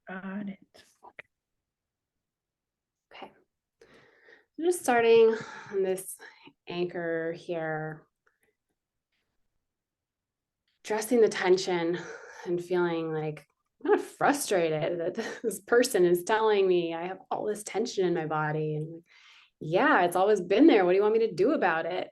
Got it. Okay. I'm just starting on this anchor here, addressing the tension and feeling like I'm kind of frustrated that this person is telling me I have all this tension in my body. And yeah, it's always been there. What do you want me to do about it?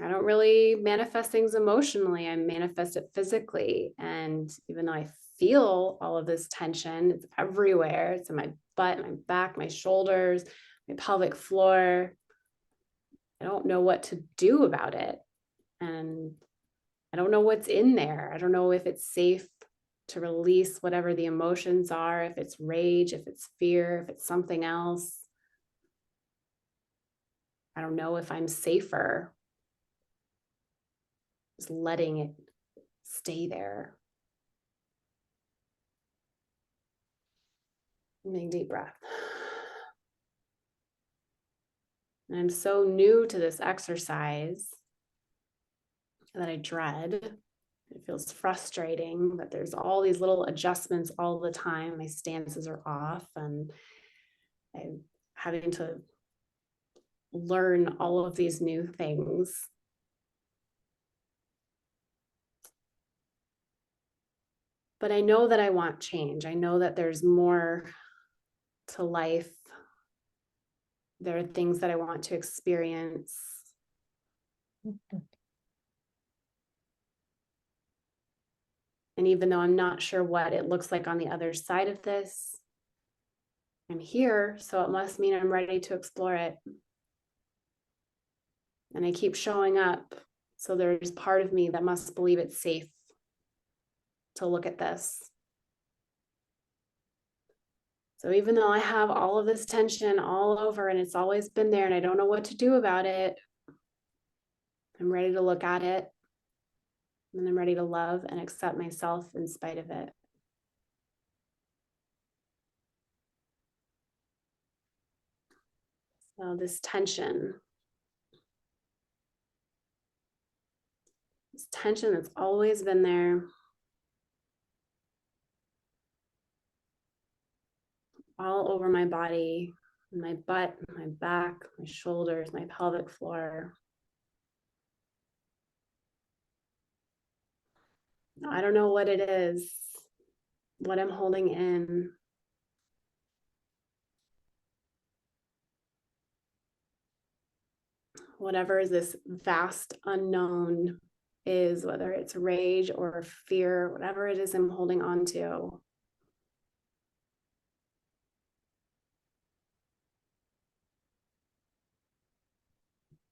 I don't really manifest things emotionally. I manifest it physically. And even though I feel all of this tension, it's everywhere. It's in my butt, my back, my shoulders, my pelvic floor. I don't know what to do about it. And I don't know what's in there. I don't know if it's safe to release whatever the emotions are, if it's rage, if it's fear, if it's something else. I don't know if I'm safer just letting it stay there. Big deep breath. And I'm so new to this exercise that I dread. It feels frustrating that there's all these little adjustments all the time. My stances are off, and I'm having to learn all of these new things. But I know that I want change. I know that there's more to life. There are things that I want to experience. And even though I'm not sure what it looks like on the other side of this, I'm here, so it must mean I'm ready to explore it. And I keep showing up. So there's part of me that must believe it's safe to look at this. So even though I have all of this tension all over and it's always been there and I don't know what to do about it, I'm ready to look at it. And I'm ready to love and accept myself in spite of it. So this tension that's always been there, all over my body, my butt, my back, my shoulders, my pelvic floor. I don't know what it is, what I'm holding in. Whatever this vast unknown is, whether it's rage or fear, whatever it is I'm holding on to.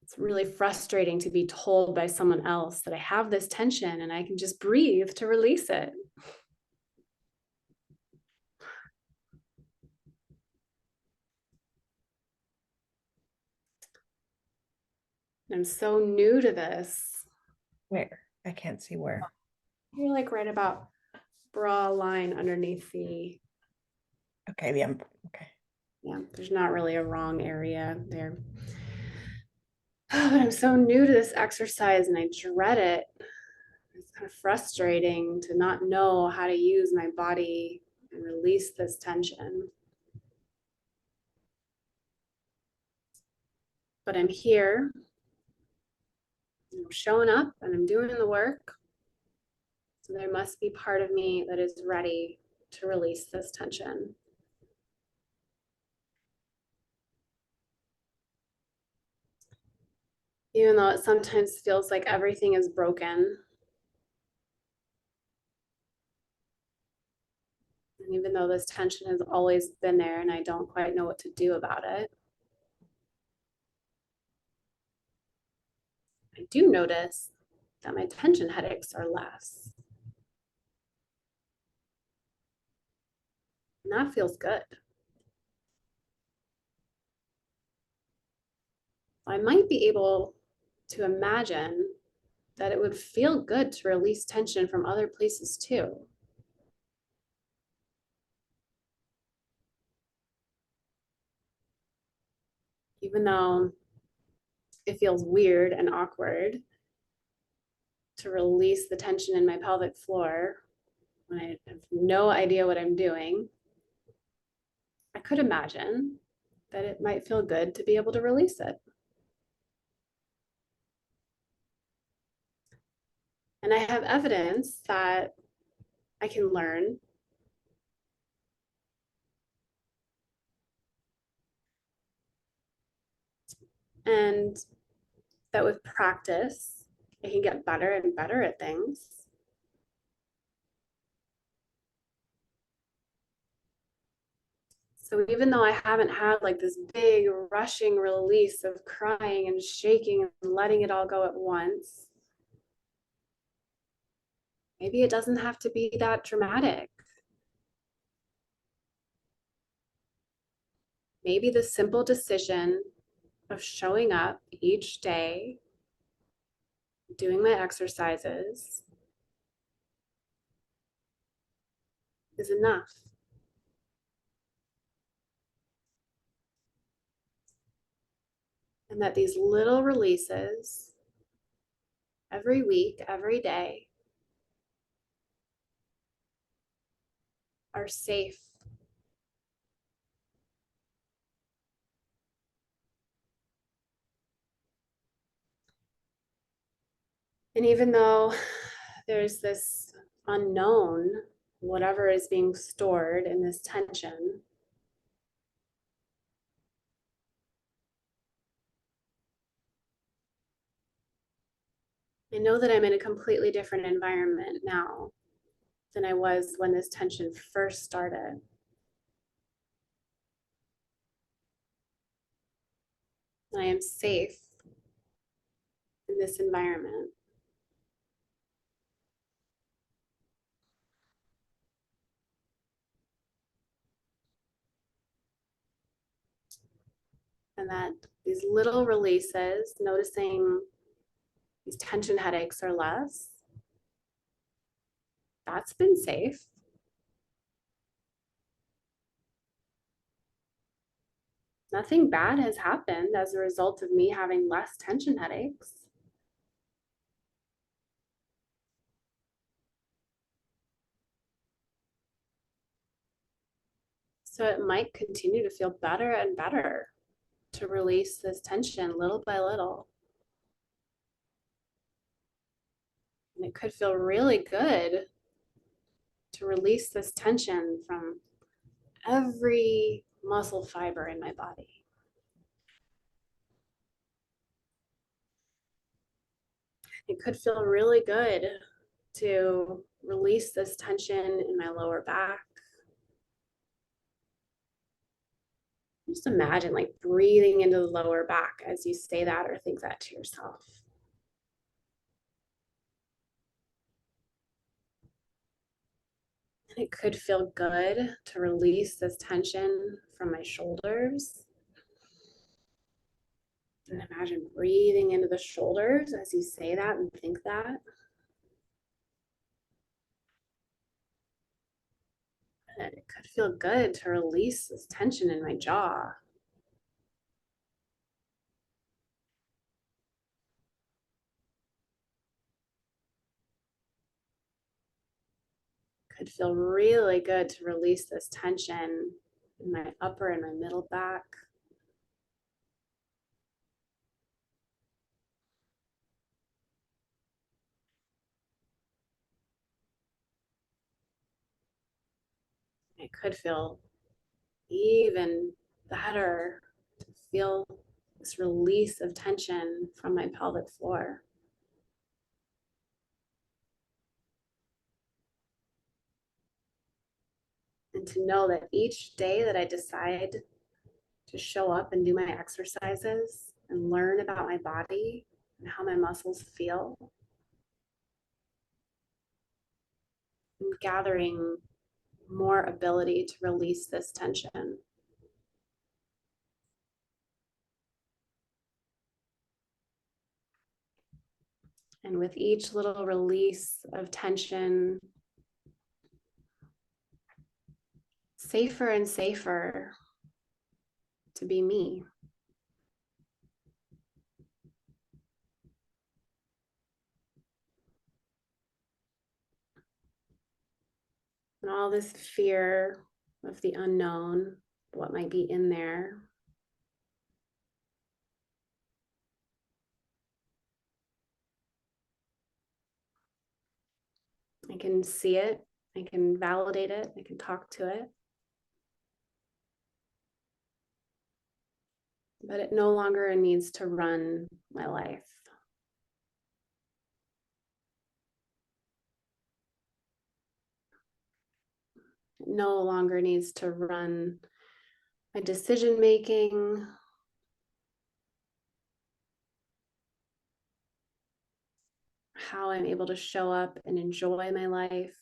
It's really frustrating to be told by someone else that I have this tension and I can just breathe to release it. I'm so new to this. Where? I can't see where. You're like right about bra line underneath the. Okay, okay. Yeah, there's not really a wrong area there. But I'm so new to this exercise and I dread it. It's kind of frustrating to not know how to use my body and release this tension. But I'm here, I'm showing up and I'm doing the work. So there must be part of me that is ready to release this tension. Even though it sometimes feels like everything is broken. And even though this tension has always been there and I don't quite know what to do about it, I do notice that my tension headaches are less. And that feels good. I might be able to imagine that it would feel good to release tension from other places too. Even though it feels weird and awkward to release the tension in my pelvic floor, when I have no idea what I'm doing, I could imagine that it might feel good to be able to release it. And I have evidence that I can learn. And that with practice, I can get better and better at things. So even though I haven't had like this big rushing release of crying and shaking and letting it all go at once, maybe it doesn't have to be that dramatic. Maybe the simple decision of showing up each day, doing my exercises is enough. And that these little releases every week, every day are safe. And even though there's this unknown, whatever is being stored in this tension, I know that I'm in a completely different environment now than I was when this tension first started. I am safe in this environment. And that these little releases, noticing these tension headaches are less, that's been safe. Nothing bad has happened as a result of me having less tension headaches. So it might continue to feel better and better to release this tension little by little. And it could feel really good to release this tension from every muscle fiber in my body. It could feel really good to release this tension in my lower back. Just imagine like breathing into the lower back as you say that or think that to yourself. And it could feel good to release this tension from my shoulders. And imagine breathing into the shoulders as you say that and think that. And it could feel good to release this tension in my jaw. Could feel really good to release this tension in my upper and my middle back. It could feel even better to feel this release of tension from my pelvic floor. And to know that each day that I decide to show up and do my exercises and learn about my body and how my muscles feel, I'm gathering more ability to release this tension. And with each little release of tension, safer and safer to be me. And all this fear of the unknown, what might be in there. I can see it, I can validate it, I can talk to it. But it no longer needs to run my life. It no longer needs to run my decision making, how I'm able to show up and enjoy my life,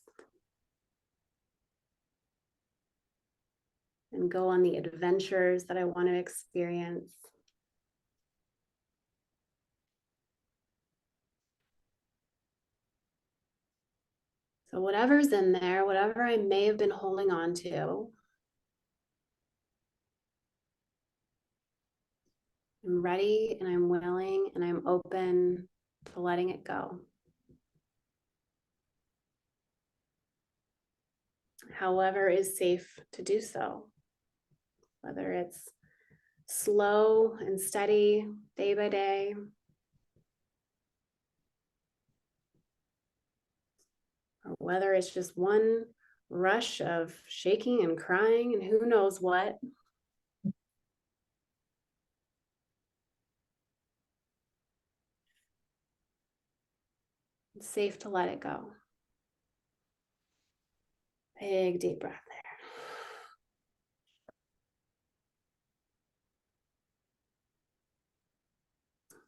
and go on the adventures that I want to experience. So whatever's in there, whatever I may have been holding on to, I'm ready and I'm willing and I'm open to letting it go. However is safe to do so, whether it's slow and steady, day by day, or whether it's just one rush of shaking and crying and who knows what. It's safe to let it go. Big deep breath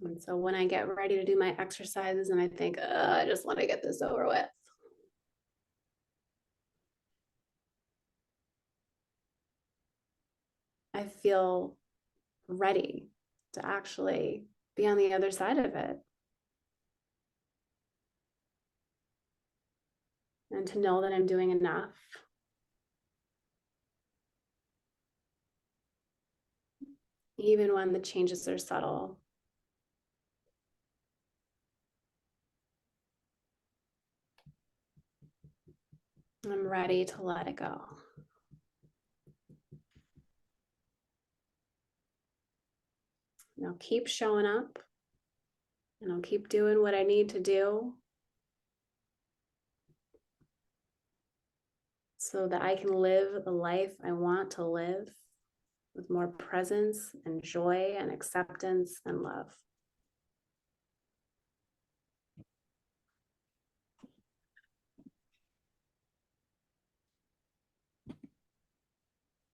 there. And so when I get ready to do my exercises and I think, I just want to get this over with, I feel ready to actually be on the other side of it. And to know that I'm doing enough. Even when the changes are subtle. I'm ready to let it go. And I'll keep showing up and I'll keep doing what I need to do so that I can live the life I want to live with more presence and joy and acceptance and love.